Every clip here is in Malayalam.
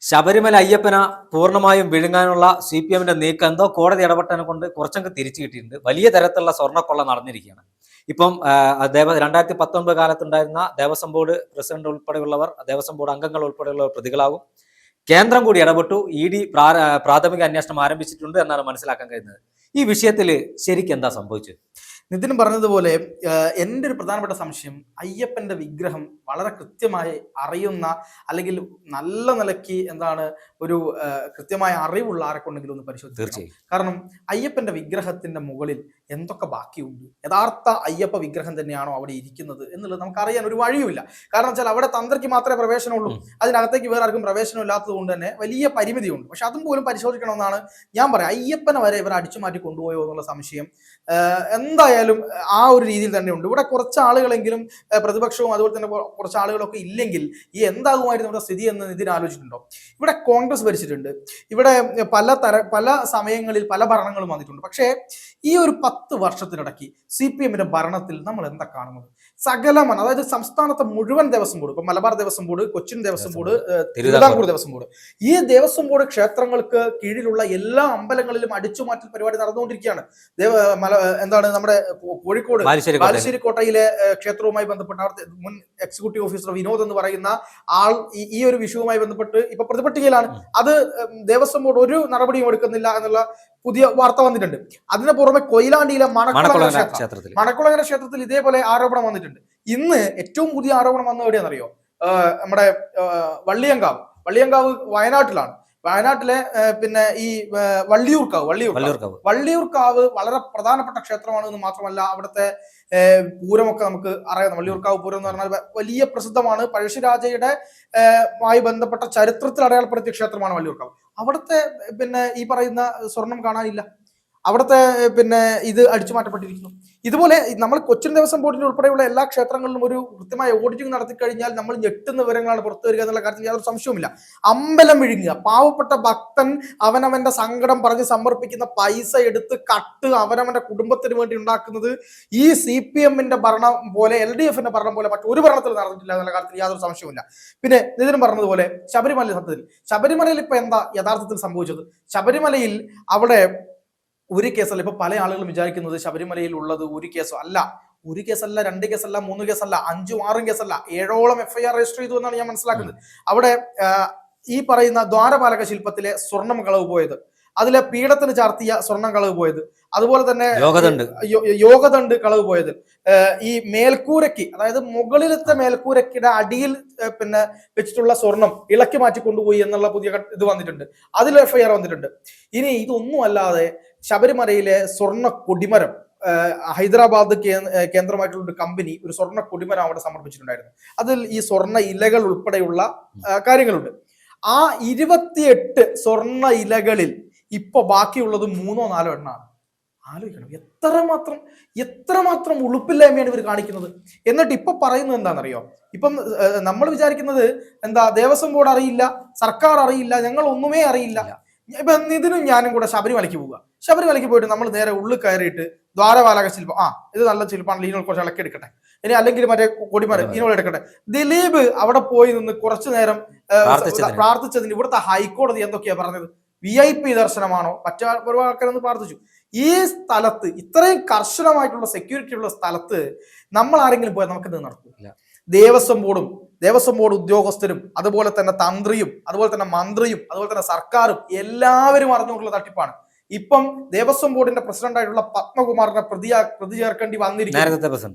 ശബരിമല അയ്യപ്പന പൂർണ്ണമായും വിഴുങ്ങാനുള്ള CPM-ന്റെ നീക്കം എന്തോ കോടതി ഇടപെട്ടതിനെ കൊണ്ട് കുറച്ചൊക്കെ തിരിച്ചു കിട്ടിയിട്ടുണ്ട്. വലിയ തരത്തിലുള്ള സ്വർണ്ണക്കൊള്ള നടന്നിരിക്കുകയാണ്. ഇപ്പം 2019 കാലത്തുണ്ടായിരുന്ന ദേവസ്വം ബോർഡ് പ്രസിഡന്റ് ഉൾപ്പെടെയുള്ളവർ, ദേവസ്വം ബോർഡ് അംഗങ്ങൾ ഉൾപ്പെടെയുള്ളവർ പ്രതികളാകും. കേന്ദ്രം കൂടി ഇടപെട്ടു. ED പ്രാഥമിക അന്വേഷണം ആരംഭിച്ചിട്ടുണ്ട് എന്നാണ് മനസ്സിലാക്കാൻ കഴിയുന്നത്. ഈ വിഷയത്തിൽ ശരിക്കും എന്താ സംഭവിച്ചത്? നിതിൻ പറഞ്ഞതുപോലെ എൻ്റെ ഒരു പ്രധാനപ്പെട്ട സംശയം, അയ്യപ്പന്റെ വിഗ്രഹം വളരെ കൃത്യമായി അറിയുന്ന അല്ലെങ്കിൽ നല്ല നിലയ്ക്ക് ഒരു കൃത്യമായ അറിവുള്ള ആരെക്കൊണ്ടെങ്കിലും ഒന്ന് പരിശോധിച്ചു. തീർച്ചയായും. കാരണം അയ്യപ്പന്റെ വിഗ്രഹത്തിന്റെ മുകളിൽ എന്തൊക്കെ ബാക്കിയുണ്ട്, യഥാർത്ഥ അയ്യപ്പ വിഗ്രഹം തന്നെയാണോ അവിടെ ഇരിക്കുന്നത് എന്നുള്ളത് നമുക്ക് അറിയാൻ ഒരു വഴിയുമില്ല. കാരണം വെച്ചാൽ അവിടെ തന്ത്രിക്ക് മാത്രമേ പ്രവേശനമുള്ളൂ, അതിനകത്തേക്ക് വേറെ ആർക്കും പ്രവേശനം ഇല്ലാത്തത് കൊണ്ട് തന്നെ വലിയ പരിമിതിയുണ്ട്. പക്ഷെ അതും പോലും പരിശോധിക്കണമെന്നാണ് ഞാൻ പറയാം. അയ്യപ്പനെ വരെ ഇവർ അടിച്ചു മാറ്റി കൊണ്ടുപോയോ എന്നുള്ള സംശയം എന്തായാലും ആ ഒരു രീതിയിൽ തന്നെ ഉണ്ട്. ഇവിടെ കുറച്ച് ആളുകളെങ്കിലും പ്രതിപക്ഷവും അതുപോലെ തന്നെ കുറച്ച് ആളുകളൊക്കെ ഇല്ലെങ്കിൽ ഈ എന്താകുമായിരുന്നു നമ്മുടെ സ്ഥിതി എന്ന് ഇതിന് ആലോചിച്ചിട്ടുണ്ടോ? ഇവിടെ കോൺഗ്രസ് ഭരിച്ചിട്ടുണ്ട്, ഇവിടെ പല സമയങ്ങളിൽ പല ഭരണങ്ങളും വന്നിട്ടുണ്ട്. പക്ഷേ ഈ ഒരു 10 വർഷത്തിനിടയ്ക്ക് CPM-ന്റെ ഭരണത്തിൽ നമ്മൾ എന്താ കാണുന്നത്? സകലമാണ്, അതായത് സംസ്ഥാനത്തെ മുഴുവൻ ദേവസ്വം ബോർഡ്, ഇപ്പൊ Malabar Devaswom board, Cochin Devaswom board, Thiruvithamkoor Devaswom board, ഈ ദേവസ്വം ബോർഡ് ക്ഷേത്രങ്ങൾക്ക് കീഴിലുള്ള എല്ലാ അമ്പലങ്ങളിലും അടിച്ചുമാറ്റൽ പരിപാടി നടന്നുകൊണ്ടിരിക്കുകയാണ്. നമ്മുടെ കോഴിക്കോട് ബാലുശ്ശേരി കോട്ടയിലെ ക്ഷേത്രവുമായി ബന്ധപ്പെട്ട് അവിടുത്തെ മുൻ എക്സിക്യൂട്ടീവ് ഓഫീസർ വിനോദ് എന്ന് പറയുന്ന ആൾ ഈ ഒരു വിഷയവുമായി ബന്ധപ്പെട്ട് ഇപ്പൊ പ്രതിപട്ടികയിലാണ്. അത് ദേവസ്വം ബോർഡ് ഒരു നടപടിയും എടുക്കുന്നില്ല എന്നുള്ള പുതിയ വാർത്ത വന്നിട്ടുണ്ട്. അതിന് പുറമെ കൊയിലാണ്ടിയിലെ മണക്കുളങ്ങര ക്ഷേത്രത്തിൽ ഇതേപോലെ ആരോപണം വന്നിട്ടുണ്ട്. ഇന്ന് ഏറ്റവും പുതിയ ആരോപണം വന്നത് എവിടെയാണെന്നറിയോ? നമ്മുടെ വള്ളിയങ്കാവ് വയനാട്ടിലാണ്. വയനാട്ടിലെ ഈ വള്ളിയൂർക്കാവ് വളരെ പ്രധാനപ്പെട്ട ക്ഷേത്രമാണ് എന്ന് മാത്രമല്ല, അവിടുത്തെ പൂരമൊക്കെ നമുക്ക് അറിയാം. വള്ളിയൂർക്കാവ് പൂരം എന്ന് പറഞ്ഞാൽ വലിയ പ്രസിദ്ധമാണ്. പഴശ്ശിരാജയുടെ മായി ബന്ധപ്പെട്ട ചരിത്രത്തിൽ അടയാളപ്പെടുത്തിയ ക്ഷേത്രമാണ് വള്ളിയൂർക്കാവ്. അവിടുത്തെ ഈ പറയുന്ന സ്വർണം കാണാനില്ല. അവിടുത്തെ ഇത് അടിച്ചു മാറ്റപ്പെട്ടിരിക്കുന്നു. ഇതുപോലെ നമ്മൾ കൊച്ചിൻ ദേവസ്വം ബോർഡിന്റെ ഉൾപ്പെടെയുള്ള എല്ലാ ക്ഷേത്രങ്ങളിലും ഒരു കൃത്യമായ ഓഡിറ്റിംഗ് നടത്തി കഴിഞ്ഞാൽ നമ്മൾ ഞെട്ടുന്ന വിവരങ്ങളാണ് പുറത്തു വരിക എന്നുള്ള കാര്യത്തിൽ യാതൊരു സംശയവുമില്ല. അമ്പലം വിഴുങ്ങുക, പാവപ്പെട്ട ഭക്തൻ അവനവന്റെ സങ്കടം പറഞ്ഞ് സമർപ്പിക്കുന്ന പൈസ എടുത്ത് അവനവന്റെ കുടുംബത്തിന് വേണ്ടി ഉണ്ടാക്കുന്നത് ഈ CPM-ന്റെ ഭരണം പോലെ LDF-ന്റെ ഭരണം പോലെ മറ്റൊരു ഭരണത്തിൽ നടന്നിട്ടില്ല എന്നുള്ള കാര്യത്തിൽ യാതൊരു സംശയവുമില്ല. പിന്നെ നിതിൻ പറഞ്ഞതുപോലെ ശബരിമലയിൽ ഇപ്പൊ എന്താ യഥാർത്ഥത്തിൽ സംഭവിച്ചത്? ശബരിമലയിൽ അവിടെ ഒരു കേസല്ല. ഇപ്പൊ പല ആളുകളും വിചാരിക്കുന്നത് ശബരിമലയിൽ ഉള്ളത് ഒരു കേസല്ല, 2 കേസല്ല, 3 കേസല്ല, 5, 6 കേസല്ല, 7ഓളം FIR രജിസ്റ്റർ ചെയ്തു എന്നാണ് ഞാൻ മനസ്സിലാക്കുന്നത്. അവിടെ ഈ പറയുന്ന ദ്വാരപാലക ശില്പത്തിലെ സ്വർണം കളവ് പോയത്, അതിലെ പീഠത്തിന് ചാർത്തിയ സ്വർണം കളവ് പോയത്, അതുപോലെ തന്നെ യോഗദണ്ഡ് കളവ് പോയത്, ഈ മേൽക്കൂരയ്ക്ക്, അതായത് മുകളിലത്തെ മേൽക്കൂരയ്ക്കിടെ അടിയിൽ വെച്ചിട്ടുള്ള സ്വർണം ഇളക്കി മാറ്റി കൊണ്ടുപോയി എന്നുള്ള പുതിയ ഇത് വന്നിട്ടുണ്ട്. അതിൽ FIR വന്നിട്ടുണ്ട്. ഇനി ഇതൊന്നും അല്ലാതെ ശബരിമലയിലെ സ്വർണ്ണ കൊടിമരം, ഹൈദരാബാദ് കേന്ദ്രമായിട്ടുള്ള ഒരു കമ്പനി ഒരു സ്വർണ്ണ കൊടിമരം അവിടെ സമർപ്പിച്ചിട്ടുണ്ടായിരുന്നു. അതിൽ ഈ സ്വർണ്ണ ഇലകൾ ഉൾപ്പെടെയുള്ള കാര്യങ്ങളുണ്ട്. ആ 28 സ്വർണ്ണ ഇലകളിൽ ഇപ്പൊ ബാക്കിയുള്ളത് 3 or 4 എണ്ണമാണ്. ആലോചിക്കണം, എത്രമാത്രം ഉളുപ്പില്ലായ്മയാണ് ഇവർ കാണിക്കുന്നത്. എന്നിട്ട് ഇപ്പൊ പറയുന്നത് എന്താണെന്നറിയോ? ഇപ്പം നമ്മൾ വിചാരിക്കുന്നത് ദേവസ്വം ബോർഡ് അറിയില്ല, സർക്കാർ അറിയില്ല, ഞങ്ങൾ ഒന്നുമേ അറിയില്ല. ഇപ്പൊ ഇതിനും ഞാനും കൂടെ ശബരിമലയ്ക്ക് പോവുക. ശബരിമലയ്ക്ക് പോയിട്ട് നമ്മൾ നേരെ ഉള്ളിൽ കയറിയിട്ട് ദ്വാരപാലക ശില്പം, ഇത് നല്ല ശില്പമാണ്, ഇതിനോട് കുറച്ച് ഇളക്കി എടുക്കട്ടെ, ഇനി അല്ലെങ്കിൽ മറ്റേ കൊടിമരം ഇതിനോട് എടുക്കട്ടെ. ദിലീപ് അവിടെ പോയി നിന്ന് കുറച്ചു നേരം പ്രാർത്ഥിച്ചതിന് ഇവിടുത്തെ ഹൈക്കോടതി എന്തൊക്കെയാ പറഞ്ഞത്? VIP ദർശനമാണോ? മറ്റൊരു ആൾക്കാരൊന്ന് പ്രാർത്ഥിച്ചു. ഈ സ്ഥലത്ത് ഇത്രയും കർശനമായിട്ടുള്ള സെക്യൂരിറ്റി ഉള്ള സ്ഥലത്ത് നമ്മൾ ആരെങ്കിലും പോയാൽ നമുക്കിത് നടക്കില്ല. ദേവസ്വം ബോർഡ് ഉദ്യോഗസ്ഥരും അതുപോലെ തന്നെ തന്ത്രിയും അതുപോലെ തന്നെ മന്ത്രിയും അതുപോലെ തന്നെ സർക്കാരും എല്ലാവരും അറിഞ്ഞുകൊണ്ടുള്ള തട്ടിപ്പാണ്. ഇപ്പം ദേവസ്വം ബോർഡിന്റെ പ്രസിഡന്റ് ആയിട്ടുള്ള പത്മകുമാറിനെ പ്രതി ചേർക്കേണ്ടി വന്നിരിക്കുന്നു.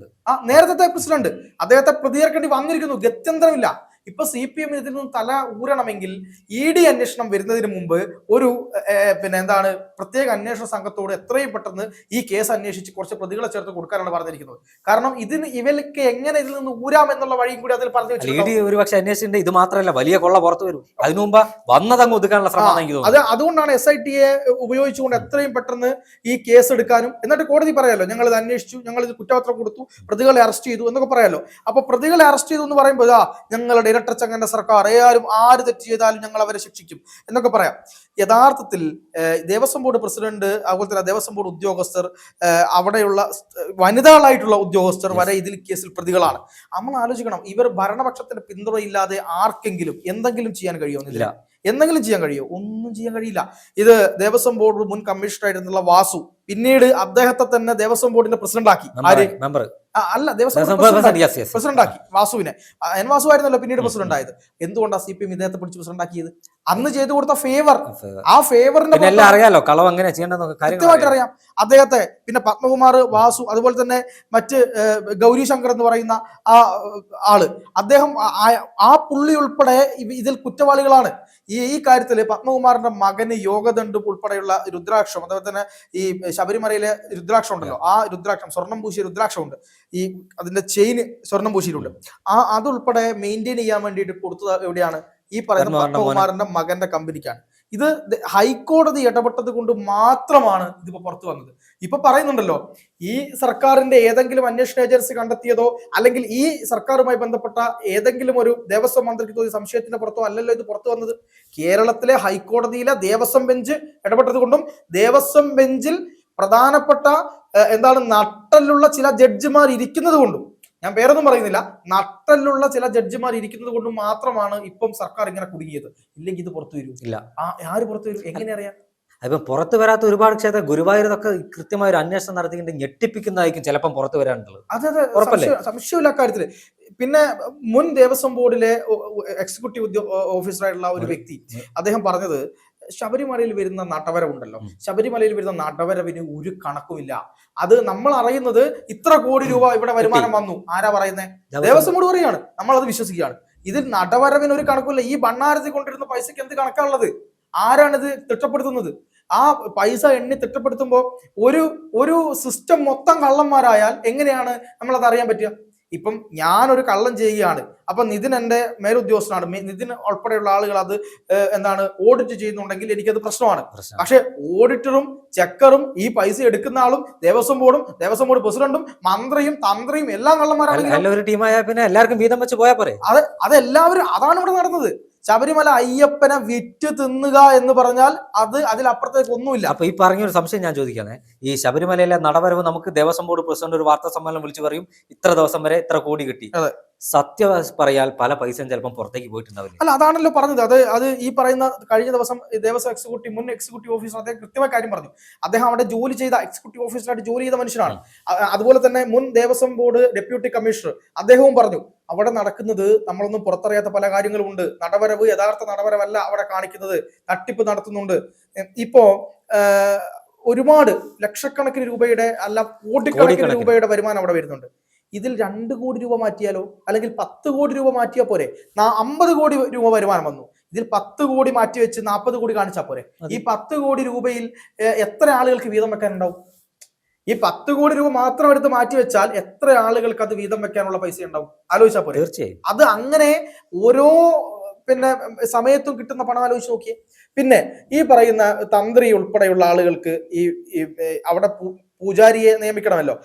നേരത്തെ പ്രസിഡന്റ് അദ്ദേഹത്തെ പ്രതി ചേർക്കേണ്ടി വന്നിരിക്കുന്നു. ഗത്യന്തരമില്ല. ഇപ്പൊ CPM ഇതിൽ നിന്ന് തല ഊരണമെങ്കിൽ ED അന്വേഷണം വരുന്നതിന് മുമ്പ് ഒരു പ്രത്യേക അന്വേഷണ സംഘത്തോട് എത്രയും പെട്ടെന്ന് ഈ കേസ് അന്വേഷിച്ച് കുറച്ച് പ്രതികളെ ചേർത്ത് കൊടുക്കാനാണ് പറഞ്ഞിരിക്കുന്നത്. കാരണം ഇവർക്ക് എങ്ങനെ ഇതിൽ നിന്ന് ഊരാം എന്നുള്ള വഴിയും കൂടി അതിൽ പറഞ്ഞു വെച്ചിട്ടുണ്ട്. ഒരു പക്ഷേ അന്വേഷിച്ചിട്ടുണ്ട്. ഇത് മാത്രമല്ല, വലിയ കൊള്ള പുറത്തു വരും. അതിനു മുമ്പ് വന്നതങ്ങ് ഒതുക്കാനുള്ള ശ്രമം. അതുകൊണ്ടാണ് SIT-യെ ഉപയോഗിച്ചുകൊണ്ട് എത്രയും പെട്ടെന്ന് ഈ കേസ് എടുക്കാനും, എന്നിട്ട് കോടതി പറയാലോ ഞങ്ങൾ ഇത് അന്വേഷിച്ചു, ഞങ്ങൾ ഇത് കുറ്റപത്രം കൊടുത്തു, പ്രതികളെ അറസ്റ്റ് ചെയ്തു എന്നൊക്കെ പറയാലോ. അപ്പൊ പ്രതികളെ അറസ്റ്റ് ചെയ്തു എന്ന് പറയുമ്പോൾ ഞങ്ങളുടെ ഇരട്ടച്ചങ്ങന്റെ സർക്കാർ, ആര് തെറ്റ് ചെയ്താലും ഞങ്ങൾ അവരെ ശിക്ഷിക്കും എന്നൊക്കെ പറയാം. യഥാർത്ഥത്തിൽ ദേവസ്വം ബോർഡ് പ്രസിഡന്റ് അതുപോലെ തന്നെ ദേവസ്വം ബോർഡ് ഉദ്യോഗസ്ഥർ, അവിടെയുള്ള വനിതകളായിട്ടുള്ള ഉദ്യോഗസ്ഥർ വരെ ഇതിൽ കേസിൽ പ്രതികളാണ്. നമ്മൾ ആലോചിക്കണം, ഇവർ ഭരണപക്ഷത്തിന്റെ പിന്തുണയില്ലാതെ ആർക്കെങ്കിലും എന്തെങ്കിലും ചെയ്യാൻ കഴിയുമെന്നില്ല. എന്തെങ്കിലും ചെയ്യാൻ കഴിയുമോ? ഒന്നും ചെയ്യാൻ കഴിയില്ല. ഇത് ദേവസ്വം ബോർഡ് മുൻ കമ്മീഷണർ ആയിരുന്നുള്ള വാസു പിന്നീട് അദ്ദേഹത്തെ തന്നെ ദേവസ്വം ബോർഡിന്റെ പ്രസിഡന്റ് ആക്കി. ആര്? മെമ്പർ അല്ല, ദേവസ്വം പ്രസിഡന്റ് ആക്കി വാസുവിനെ. എൻ വാസു ആയിരുന്നല്ലോ പിന്നീട് പ്രസിഡന്റ് ആയത്. എന്തുകൊണ്ടാണ് CPM ഇദ്ദേഹത്തെ പിടിച്ച് പ്രസിഡന്റ് ആക്കിയത്? അന്ന് ചെയ്തു കൊടുത്ത ഫേവർ, ആ ഫേവറിന്റെ അറിയാലോ കളവ് എങ്ങനെ ചെയ്യേണ്ടത് കൃത്യമായിട്ട് അറിയാം അദ്ദേഹത്തെ. പിന്നെ പത്മകുമാർ, വാസു, അതുപോലെ തന്നെ മറ്റ് ഗൗരി ശങ്കർ എന്ന് പറയുന്ന ആ ആള്, അദ്ദേഹം ആ പുള്ളി ഉൾപ്പെടെ ഇതിൽ കുറ്റവാളികളാണ്. ഈ കാര്യത്തില് പത്മകുമാറിന്റെ മകന് യോഗദണ്ഡ് ഉൾപ്പെടെയുള്ള രുദ്രാക്ഷം, അതുപോലെ തന്നെ ഈ ശബരിമലയിലെ രുദ്രാക്ഷം ഉണ്ടല്ലോ, ആ രുദ്രാക്ഷം സ്വർണം പൂശിയ രുദ്രാക്ഷം ഉണ്ട്, ഈ അതിന്റെ ചെയിന് സ്വർണം പൂശിയിട്ടുണ്ട്. അതുൾപ്പെടെ മെയിൻറ്റെയിൻ ചെയ്യാൻ വേണ്ടിയിട്ട് കൊടുത്തത് എവിടെയാണ്? ഈ പറയുന്ന പത്മകുമാറിന്റെ മകന്റെ കമ്പനിക്കാണ്. ഇത് ഹൈക്കോടതി ഇടപെട്ടത് കൊണ്ട് മാത്രമാണ് ഇതിപ്പോ പുറത്തു വന്നത്. ഇപ്പൊ പറയുന്നുണ്ടല്ലോ, ഈ സർക്കാരിന്റെ ഏതെങ്കിലും അന്വേഷണ ഏജൻസി കണ്ടെത്തിയതോ അല്ലെങ്കിൽ ഈ സർക്കാരുമായി ബന്ധപ്പെട്ട ഏതെങ്കിലും ഒരു ദേവസ്വം മന്ത്രിക്ക് തോന്നിയ സംശയത്തിന്റെ പുറത്തോ അല്ലല്ലോ ഇത് പുറത്തു വന്നത്. കേരളത്തിലെ ഹൈക്കോടതിയിലെ ദേവസ്വം ബെഞ്ച് ഇടപെട്ടത് കൊണ്ടും ദേവസ്വം ബെഞ്ചിൽ പ്രധാനപ്പെട്ട നട്ടലുള്ള ചില ജഡ്ജിമാർ ഇരിക്കുന്നത് കൊണ്ടും, ഞാൻ പേരൊന്നും പറയുന്നില്ല, നട്ടലുള്ള ചില ജഡ്ജിമാർ ഇരിക്കുന്നത് കൊണ്ട് മാത്രമാണ് ഇപ്പം സർക്കാർ ഇങ്ങനെ കുടുങ്ങിയത്. ഇല്ലെങ്കിൽ ഇത് പുറത്തു വരും. ഇല്ല, ആര് പുറത്തു വരും? എങ്ങനെ അറിയാം? അതിപ്പം പുറത്തു വരാത്ത ഒരുപാട് ക്ഷേത്ര ഗുരുവായൂരൊക്കെ കൃത്യമായ ഒരു അന്വേഷണം നടത്തിയിട്ട് ഞെട്ടിപ്പിക്കുന്നതായിരിക്കും ചിലപ്പം പുറത്തു വരാനുള്ളത്. അതെ, സംശയമില്ല കാര്യത്തില്. പിന്നെ മുൻ ദേവസ്വം ബോർഡിലെ എക്സിക്യൂട്ടീവ് ഓഫീസറായിട്ടുള്ള ഒരു വ്യക്തി അദ്ദേഹം പറഞ്ഞത്, ശബരിമലയിൽ വരുന്ന നടവരവുണ്ടല്ലോ, ശബരിമലയിൽ വരുന്ന നടവരവിന് ഒരു കണക്കുമില്ല. അത് നമ്മൾ അറിയുന്നത് ഇത്ര കോടി രൂപ ഇവിടെ വരുമാനം വന്നു. ആരാ പറയുന്നത്? ദേവസ്വം ബോർഡ് പറയാണ്. നമ്മൾ അത് വിശ്വസിക്കുകയാണ്. ഇതിൽ നടവരവിന് ഒരു കണക്കില്ല. ഈ ഭണ്ണാരത്തിൽ കൊണ്ടിരുന്ന പൈസക്ക് എന്ത് കണക്കാണുള്ളത്? ആരാണിത് തിട്ടപ്പെടുത്തുന്നത്? ആ പൈസ എണ്ണി തിട്ടപ്പെടുത്തുമ്പോൾ ഒരു സിസ്റ്റം മൊത്തം കള്ളന്മാരായാൽ എങ്ങനെയാണ് നമ്മളത് അറിയാൻ പറ്റുക? ഇപ്പം ഞാനൊരു കള്ളം ചെയ്യുകയാണ്, അപ്പൊ നിതിൻ എന്റെ മേലുദ്യോഗസ്ഥനാണ്, നിതിൻ ഉൾപ്പെടെയുള്ള ആളുകൾ അത് ഓഡിറ്റ് ചെയ്യുന്നുണ്ടെങ്കിൽ എനിക്കത് പ്രശ്നമാണ്. പക്ഷെ ഓഡിറ്ററും ചെക്കറും ഈ പൈസ എടുക്കുന്ന ആളും ദേവസ്വം ബോർഡ് പ്രസിഡന്റും മന്ത്രിയും തന്ത്രിയും എല്ലാം കള്ളന്മാരാണ്. എല്ലാവർക്കും വീതം വെച്ച് പോയാൽ പോരെ? അതെല്ലാവരും അതാണ് ഇവിടെ നടന്നത്. ശബരിമല അയ്യപ്പനെ വിറ്റ് തിന്നുക എന്ന് പറഞ്ഞാൽ അതിലപ്പുറത്തേക്ക് ഒന്നുമില്ല. അപ്പൊ ഈ പറഞ്ഞൊരു സംശയം ഞാൻ ചോദിക്കാനേ, ഈ ശബരിമലയിലെ നടവരവ് നമുക്ക് ദേവസ്വം ബോർഡ് പ്രസിഡന്റ് ഒരു വാർത്താ സമ്മേളനം വിളിച്ചു പറയും, ഇത്ര ദിവസം വരെ ഇത്ര കോടി കിട്ടി. സത്യം പറയാൽ പല പൈസയും ചിലപ്പോൾ പുറത്തേക്ക് പോയിട്ടുണ്ടാവില്ല. അല്ല, അതാണല്ലോ പറഞ്ഞത്. അത് ഈ പറയുന്ന കഴിഞ്ഞ ദിവസം ദേവസ്വം മുൻ എക്സിക്യൂട്ടീവ് ഓഫീസർ അദ്ദേഹം കൃത്യമായ കാര്യം പറഞ്ഞു. അദ്ദേഹം അവിടെ ജോലി ചെയ്ത എക്സിക്യൂട്ടീവ് ഓഫീസറായിട്ട് ജോലി ചെയ്ത മനുഷ്യനാണ്. അതുപോലെ തന്നെ മുൻ ദേവസ്വം ബോർഡ് ഡെപ്യൂട്ടി കമ്മീഷണർ അദ്ദേഹവും പറഞ്ഞു, അവിടെ നടക്കുന്നത് നമ്മളൊന്നും പുറത്തറിയാത്ത പല കാര്യങ്ങളും ഉണ്ട്. നടവരവ് യഥാർത്ഥ നടവരവല്ല അവിടെ കാണിക്കുന്നത്, തട്ടിപ്പ് നടത്തുന്നുണ്ട്. ഇപ്പോ ഒരുപാട് ലക്ഷക്കണക്കിന് രൂപയുടെ അല്ല കോടിക്കണക്കിന് രൂപയുടെ വരുമാനം അവിടെ വരുന്നുണ്ട്. ഇതിൽ 2 കോടി രൂപ മാറ്റിയാലോ, അല്ലെങ്കിൽ 10 കോടി രൂപ മാറ്റിയാൽ പോരെ? 50 കോടി രൂപ വരുമാനം വന്നു. ഇതിൽ 10 കോടി മാറ്റി വെച്ച് 40 കോടി കാണിച്ചാൽ പോരെ? ഈ 10 കോടി രൂപയിൽ എത്ര ആളുകൾക്ക് വീതം വെക്കാനുണ്ടാവും? ഈ 10 കോടി രൂപ മാത്രം എടുത്ത് മാറ്റി വെച്ചാൽ എത്ര ആളുകൾക്ക് അത് വീതം വെക്കാനുള്ള പൈസ ഉണ്ടാവും? ആലോചിച്ചാൽ പോരെ? തീർച്ചയായും. അത് അങ്ങനെ ഓരോ സമയത്തും കിട്ടുന്ന പണം ആലോചിച്ച് നോക്കിയേ. പിന്നെ ഈ പറയുന്ന തന്ത്രി ഉൾപ്പെടെയുള്ള ആളുകൾക്ക് ഈ അവിടെ പൂജാരിയെ നിയമിക്കണമല്ലോ,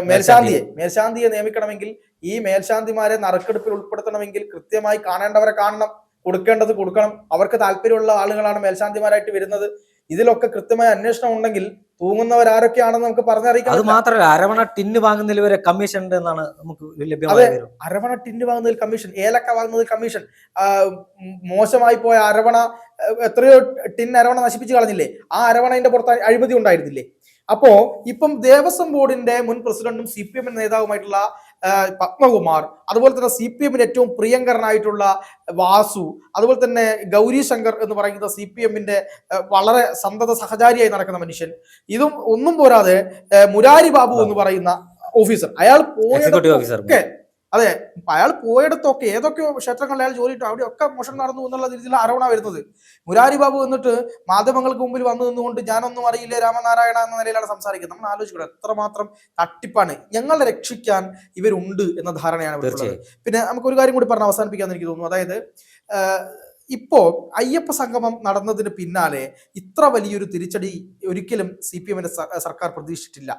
മേൽശാന്തിയെ നിയമിക്കണമെങ്കിൽ ഈ മേൽശാന്തിമാരെ നറുക്കെടുപ്പിൽ ഉൾപ്പെടുത്തണമെങ്കിൽ കൃത്യമായി കാണേണ്ടവരെ കാണണം, കൊടുക്കേണ്ടത് കൊടുക്കണം. അവർക്ക് താല്പര്യമുള്ള ആളുകളാണ് മേൽശാന്തിമാരായിട്ട് വരുന്നത്. ഇതിലൊക്കെ കൃത്യമായ അന്വേഷണം ഉണ്ടെങ്കിൽ തൂങ്ങുന്നവരാരൊക്കെയാണെന്ന് നമുക്ക് പറഞ്ഞറിയിക്കാം. അത് മാത്രമല്ല, അരവണ ടിന്ന് വാങ്ങുന്നതിൽ വരെ കമ്മീഷൻ ഉണ്ട് എന്നാണ് നമുക്ക് ലഭ്യമായത്. അരവണ ടിന്ന് വാങ്ങുന്നതിൽ കമ്മീഷൻ, ഏലക്ക വാങ്ങുന്നതിൽ കമ്മീഷൻ, മോശമായി പോയ അരവണ എത്രയോ ടിൻ അരവണ നശിപ്പിച്ചു കളഞ്ഞില്ലേ? ആ അരവണയുടെ പുറത്ത് അഴിമതി ഉണ്ടായിരുന്നില്ലേ? അപ്പോ ഇപ്പം ദേവസ്വം ബോർഡിന്റെ മുൻ പ്രസിഡന്റും CPM നേതാവുമായിട്ടുള്ള പത്മകുമാർ, അതുപോലെ തന്നെ CPM ഏറ്റവും പ്രിയങ്കരനായിട്ടുള്ള വാസു, അതുപോലെ തന്നെ ഗൗരി ശങ്കർ എന്ന് പറയുന്ന CPM വളരെ സന്തത സഹചാരിയായി നടക്കുന്ന മനുഷ്യൻ, ഇതും ഒന്നും പോരാതെ മുരാരി ബാബു എന്ന് പറയുന്ന ഓഫീസർ, അയാൾ പോയതൊക്കെ അതെ അയാൾ പോയിടത്തൊക്കെ ഏതൊക്കെ ക്ഷേത്രങ്ങളിൽ അയാൾ ജോലി ഇട്ടു അവിടെയൊക്കെ മോഷണം നടന്നു എന്നുള്ള രീതിയിൽ ആരോപണ വരുന്നത്. മുരാരി ബാബു എന്നിട്ട് മാധ്യമങ്ങൾക്ക് മുമ്പിൽ വന്നു നിന്നുകൊണ്ട് ഞാനൊന്നും അറിയില്ലേ രാമനാരായണ എന്ന നിലയിലാണ് സംസാരിക്കുന്നത്. നമ്മൾ ആലോചിക്കണം എത്രമാത്രം തട്ടിപ്പാണ്. ഞങ്ങളെ രക്ഷിക്കാൻ ഇവരുണ്ട് എന്ന ധാരണയാണ് ഇവിടെയുള്ളത്. പിന്നെ നമുക്കൊരു കാര്യം കൂടി പറഞ്ഞ് അവസാനിപ്പിക്കാന്ന് എനിക്ക് തോന്നുന്നു. അതായത് ഇപ്പോ അയ്യപ്പ സംഗമം നടന്നതിന് പിന്നാലെ ഇത്ര വലിയൊരു തിരിച്ചടി ഒരിക്കലും CPM സർക്കാർ പ്രതീക്ഷിച്ചിട്ടില്ല.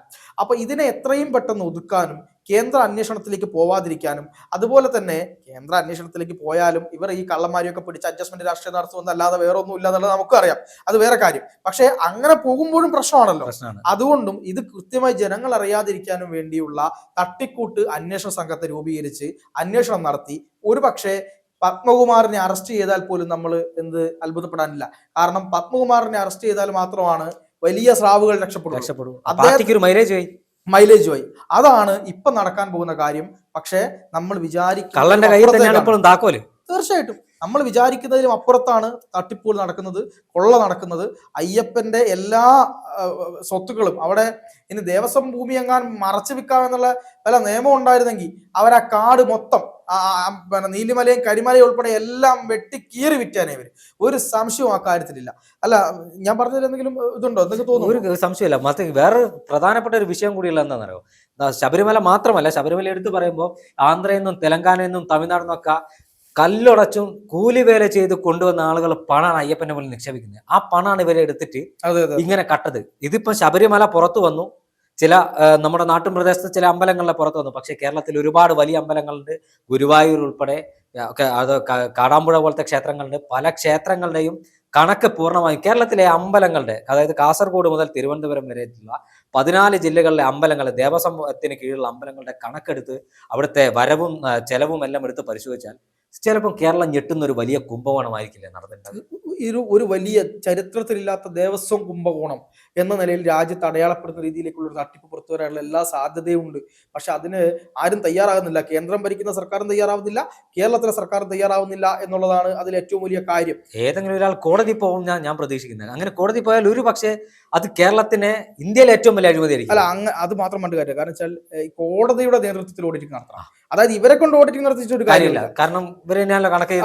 അപ്പൊ ഇതിനെ എത്രയും പെട്ടെന്ന് ഒതുക്കാനും കേന്ദ്ര അന്വേഷണത്തിലേക്ക് പോവാതിരിക്കാനും, അതുപോലെ തന്നെ കേന്ദ്ര അന്വേഷണത്തിലേക്ക് പോയാലും ഇവർ ഈ കള്ളന്മാരെയൊക്കെ പിടിച്ച് അഡ്ജസ്റ്റ്മെന്റ് രാഷ്ട്രീയം നടത്തുമെന്നല്ലാതെ വേറെ ഒന്നും ഇല്ല എന്നുള്ളത് നമുക്കറിയാം. അത് വേറെ കാര്യം. പക്ഷെ അങ്ങനെ പോകുമ്പോഴും പ്രശ്നമാണല്ലോ. അതുകൊണ്ടും ഇത് കൃത്യമായി ജനങ്ങൾ അറിയാതിരിക്കാനും വേണ്ടിയുള്ള തട്ടിക്കൂട്ട് അന്വേഷണ സംഘത്തെ രൂപീകരിച്ച് അന്വേഷണം നടത്തി ഒരു പക്ഷേ പത്മകുമാറിനെ അറസ്റ്റ് ചെയ്താൽ പോലും നമ്മൾ അത്ഭുതപ്പെടാനില്ല. കാരണം പത്മകുമാറിനെ അറസ്റ്റ് ചെയ്താൽ മാത്രമാണ് വലിയ സ്രാവുകൾ രക്ഷപ്പെടും. പാർട്ടിക്ക് ഒരു മൈലേജുമായി. അതാണ് ഇപ്പൊ നടക്കാൻ പോകുന്ന കാര്യം. പക്ഷേ നമ്മൾ കള്ളന്റെ കയ്യിൽ തന്നെയാണ് ഇപ്പോഴും താക്കോല്. തീർച്ചയായിട്ടും നമ്മൾ വിചാരിക്കുന്നതിലും അപ്പുറത്താണ് തട്ടിപ്പുകൾ നടക്കുന്നത്, കൊള്ള നടക്കുന്നത്. അയ്യപ്പന്റെ എല്ലാ സ്വത്തുക്കളും അവിടെ ഇനി ദേവസ്വം ഭൂമി എങ്ങാൻ മറച്ചു വെക്കാമെന്നുള്ള പല നിയമം ഉണ്ടായിരുന്നെങ്കിൽ അവരാ കാട് മൊത്തം നീലിമലയും കരിമലയും ഉൾപ്പെടെ എല്ലാം വെട്ടി കീറി വിറ്റാനേ ഇവര്. ഒരു സംശയവും ആ കാര്യത്തിലില്ല. അല്ല, ഞാൻ പറഞ്ഞതിൽ എന്തെങ്കിലും ഇതുണ്ടോ നിങ്ങൾക്ക് തോന്നുന്നു? ഒരു സംശയമില്ല. മറ്റേ വേറെ പ്രധാനപ്പെട്ട ഒരു വിഷയം കൂടിയുള്ള എന്താണെന്നറിയോ, ശബരിമല മാത്രമല്ല, ശബരിമല എടുത്ത് പറയുമ്പോൾ ആന്ധ്രയിൽ നിന്നും തെലങ്കാനയിൽ നിന്നും തമിഴ്നാടിൽ നിന്നൊക്കെ കല്ലുടച്ചും കൂലിവേല ചെയ്ത് കൊണ്ടുവന്ന ആളുകൾ പണമാണ് അയ്യപ്പന്റെ മുന്നിൽ നിക്ഷേപിക്കുന്നത്. ആ പണമാണ് ഇവരെ എടുത്തിട്ട് ഇങ്ങനെ കട്ടത്. ഇതിപ്പോ ശബരിമല പുറത്തു വന്നു, ചില നമ്മുടെ നാട്ടിൻ പ്രദേശത്ത് ചില അമ്പലങ്ങളിലെ പുറത്തു വന്നു. പക്ഷെ കേരളത്തിൽ ഒരുപാട് വലിയ അമ്പലങ്ങളുണ്ട്, ഗുരുവായൂർ ഉൾപ്പെടെ ഒക്കെ, അത് കാടാമ്പുഴ പോലത്തെ ക്ഷേത്രങ്ങളുണ്ട്. പല ക്ഷേത്രങ്ങളുടെയും കണക്ക് പൂർണ്ണമായും കേരളത്തിലെ അമ്പലങ്ങളുടെ, അതായത് കാസർഗോഡ് മുതൽ തിരുവനന്തപുരം വരെയുള്ള 14 ജില്ലകളിലെ അമ്പലങ്ങൾ, ദേവസ്വത്തിന് കീഴിലുള്ള അമ്പലങ്ങളുടെ കണക്കെടുത്ത് അവിടുത്തെ വരവും ചെലവും എല്ലാം എടുത്ത് പരിശോധിച്ചാൽ ചിലപ്പോൾ കേരളം ഞെട്ടുന്ന ഒരു വലിയ കുംഭകോണമായിരിക്കില്ലേ നടന്നിട്ടുള്ളത്. ഒരു വലിയ ചരിത്രത്തിലില്ലാത്ത ദേവസ്വം കുംഭകോണം എന്ന നിലയിൽ രാജ്യത്ത് അടയാളപ്പെടുന്ന രീതിയിലേക്കുള്ള ഒരു തട്ടിപ്പ് പുറത്തു വരാനുള്ള എല്ലാ സാധ്യതയും ഉണ്ട്. പക്ഷെ അതിന് ആരും തയ്യാറാകുന്നില്ല. കേന്ദ്രം ഭരിക്കുന്ന സർക്കാരും തയ്യാറാവുന്നില്ല, കേരളത്തിലെ സർക്കാരും തയ്യാറാവുന്നില്ല എന്നുള്ളതാണ് അതിൽ ഏറ്റവും വലിയ കാര്യം. ഏതെങ്കിലും ഒരാൾ കോടതി പോകും ഞാൻ പ്രതീക്ഷിക്കുന്നത്. അങ്ങനെ കോടതി പോയാൽ ഒരു പക്ഷേ അത് കേരളത്തിന് ഇന്ത്യയിലെ ഏറ്റവും വലിയ അഴിമതിയായിരിക്കും. അല്ല, അത് മാത്രം കണ്ടു കാര്യം. കാരണം വെച്ചാൽ കോടതിയുടെ നേതൃത്വത്തിൽ ഓഡിറ്റിംഗ് നടത്തണം. അതായത് ഇവരെ കൊണ്ട് ഓഡിറ്റിംഗ് നടത്തിച്ചൊരു കാര്യമില്ല. കാരണം ഇവരെ കണക്ക്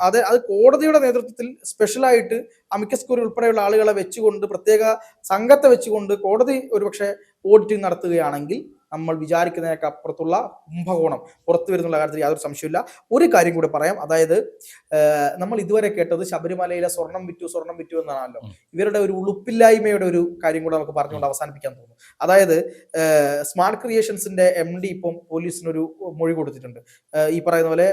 അത് കോടതിയുടെ നേതൃത്വത്തിൽ സ്പെഷ്യലായിട്ട് അമിക്കസ് ക്യൂറി ഉൾപ്പെടെയുള്ള ആളുകളെ വെച്ചുകൊണ്ട്, പ്രത്യേക സംഘത്തെ വെച്ചുകൊണ്ട് കോടതി ഒരുപക്ഷെ ഓഡിറ്റിംഗ് നടത്തുകയാണെങ്കിൽ നമ്മൾ വിചാരിക്കുന്നതിനൊക്കെ അപ്പുറത്തുള്ള കുംഭകോണം പുറത്തു വരുന്നുള്ള കാര്യത്തിൽ യാതൊരു സംശയമില്ല. ഒരു കാര്യം കൂടി പറയാം. അതായത് നമ്മൾ ഇതുവരെ കേട്ടത് ശബരിമലയിലെ സ്വർണം വിറ്റു എന്നാണല്ലോ. ഇവരുടെ ഒരു ഉളുപ്പില്ലായ്മയുടെ ഒരു കാര്യം കൂടെ നമുക്ക് പറഞ്ഞുകൊണ്ട് അവസാനിപ്പിക്കാൻ തോന്നുന്നു. അതായത് സ്മാർട്ട് ക്രിയേഷൻസിന്റെ MD ഇപ്പം പോലീസിനൊരു മൊഴി കൊടുത്തിട്ടുണ്ട്. ഈ പറയുന്ന പോലെ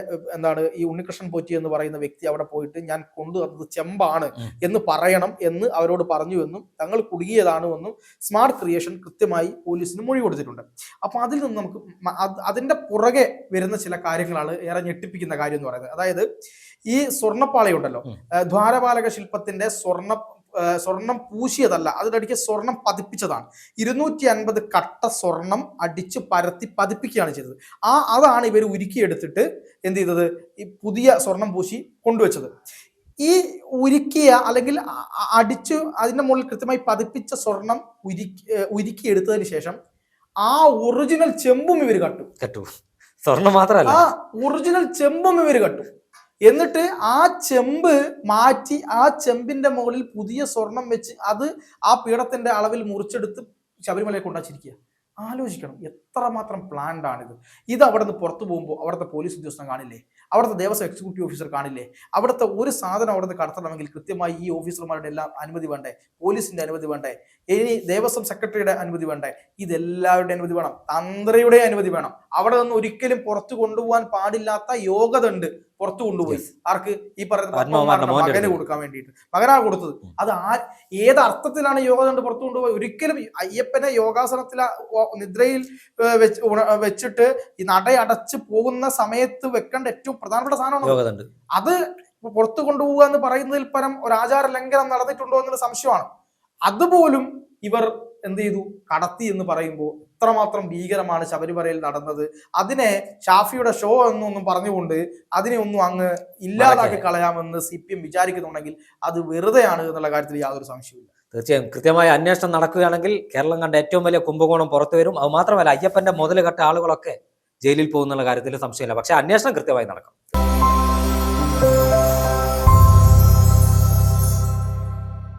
ഈ ഉണ്ണികൃഷ്ണൻ പോറ്റി എന്ന് പറയുന്ന വ്യക്തി അവിടെ പോയിട്ട് ഞാൻ കൊണ്ടുവന്നത് ചെമ്പാണ് എന്ന് പറയണം എന്ന് അവരോട് പറഞ്ഞു എന്നും തങ്ങൾ കുടുങ്ങിയതാണെന്നും സ്മാർട്ട് ക്രിയേഷൻ കൃത്യമായി പോലീസിന് മൊഴി കൊടുത്തിട്ടുണ്ട്. അപ്പൊ അതിൽ നിന്ന് നമുക്ക് അതിന്റെ പുറകെ വരുന്ന ചില കാര്യങ്ങളാണ് ഏറെ ഞെട്ടിപ്പിക്കുന്ന കാര്യം എന്ന് പറയുന്നത്. അതായത് ഈ സ്വർണ്ണപ്പാളയുണ്ടല്ലോ, ദ്വാരപാലക ശില്പത്തിന്റെ സ്വർണം പൂശിയതല്ല, അതിനടിക്ക് സ്വർണം പതിപ്പിച്ചതാണ്. 250 കട്ട സ്വർണം അടിച്ച് പരത്തി പതിപ്പിക്കുകയാണ് ചെയ്തത്. അതാണ് ഇവർ ഉരുക്കിയെടുത്തിട്ട് എന്ത് ചെയ്തത്, ഈ പുതിയ സ്വർണം പൂശി കൊണ്ടുവച്ചത്. ഈ ഉരുക്കിയ അല്ലെങ്കിൽ അടിച്ച് അതിന്റെ മുകളിൽ കൃത്യമായി പതിപ്പിച്ച സ്വർണം ഉരുക്കിയെടുത്തതിന് ശേഷം ആ ഒറിജിനൽ ചെമ്പും ഇവർ കട്ടു. സ്വർണം മാത്രമല്ല, ആ ഒറിജിനൽ ചെമ്പും ഇവർ കട്ടു. എന്നിട്ട് ആ ചെമ്പ് മാറ്റി ആ ചെമ്പിന്റെ മുകളിൽ പുതിയ സ്വർണം വെച്ച് അത് ആ പീഠത്തിന്റെ അളവിൽ മുറിച്ചെടുത്ത് ശബരിമലയെ കൊണ്ടുവച്ചിരിക്കുക. ആലോചിക്കണം, എത്രമാത്രം പ്ലാൻഡ് ആണിത്. ഇത് അവിടെ നിന്ന് പുറത്തു പോകുമ്പോൾ അവിടുത്തെ പോലീസ് ഉദ്യോഗസ്ഥൻ കാണില്ലേ, അവിടുത്തെ ദേവസ്വം എക്സിക്യൂട്ടീവ് ഓഫീസർ കാണില്ലേ? അവിടുത്തെ ഒരു സാധനം അവിടെ നിന്ന് കടത്തണമെങ്കിൽ കൃത്യമായി ഈ ഓഫീസർമാരുടെ എല്ലാം അനുമതി വേണ്ടേ, പോലീസിന്റെ അനുമതി വേണ്ടേ, ഇനി ദേവസ്വം സെക്രട്ടറിയുടെ അനുമതി വേണ്ടേ, ഇതെല്ലാവരുടെ അനുമതി വേണം, തന്ത്രിയുടെ അനുമതി വേണം. അവിടെ നിന്ന് ഒരിക്കലും പുറത്തു കൊണ്ടുപോകാൻ പാടില്ലാത്ത യോഗ്യത ഉണ്ട്. പുറത്തു കൊണ്ടുപോയി ആർക്ക്? ഈ പറയുന്ന മകന് കൊടുക്കാൻ വേണ്ടിയിട്ട്. മകനാണ് കൊടുത്തത്. അത് ഏത് അർത്ഥത്തിലാണ് യോഗ്യത കൊണ്ട് പുറത്തു കൊണ്ടുപോയി? ഒരിക്കലും അയ്യപ്പനെ യോഗാസനത്തിൽ നിദ്രയിൽ വെച്ചിട്ട് ഈ നടയടച്ച് പോകുന്ന സമയത്ത് വെക്കേണ്ട ഏറ്റവും പ്രധാനപ്പെട്ട സാധനമാണ്. അത് പുറത്തു കൊണ്ടുപോകുക എന്ന് പറയുന്നതിൽ പരം ഒരു ആചാര ലംഘനം നടന്നിട്ടുണ്ടോ എന്നുള്ള സംശയമാണ്. അതുപോലും ഇവർ എന്ത് ചെയ്തു, കടത്തി എന്ന് പറയുമ്പോൾ എത്രമാത്രം ഭീകരമാണ് ശബരിമലയിൽ നടന്നത്. അതിനെ ഷാഫിയുടെ ഷോ എന്നൊന്നും പറഞ്ഞുകൊണ്ട് അതിനെ ഒന്നും അങ്ങ് ഇല്ലാതാക്കി കളയാമെന്ന് CPM വിചാരിക്കുന്നുണ്ടെങ്കിൽ അത് വെറുതെയാണ് എന്നുള്ള കാര്യത്തിൽ യാതൊരു സംശയവുമില്ല. തീർച്ചയായും കൃത്യമായ അന്വേഷണം നടക്കുകയാണെങ്കിൽ കേരളം കണ്ട ഏറ്റവും വലിയ കുംഭകോണം പുറത്തു വരും. അത് മാത്രമല്ല, അയ്യപ്പന്റെ മുതൽ കെട്ട ആളുകളൊക്കെ ജയിലിൽ പോകുന്നുള്ള കാര്യത്തിൽ സംശയമില്ല. പക്ഷെ അന്വേഷണം കൃത്യമായി നടക്കും.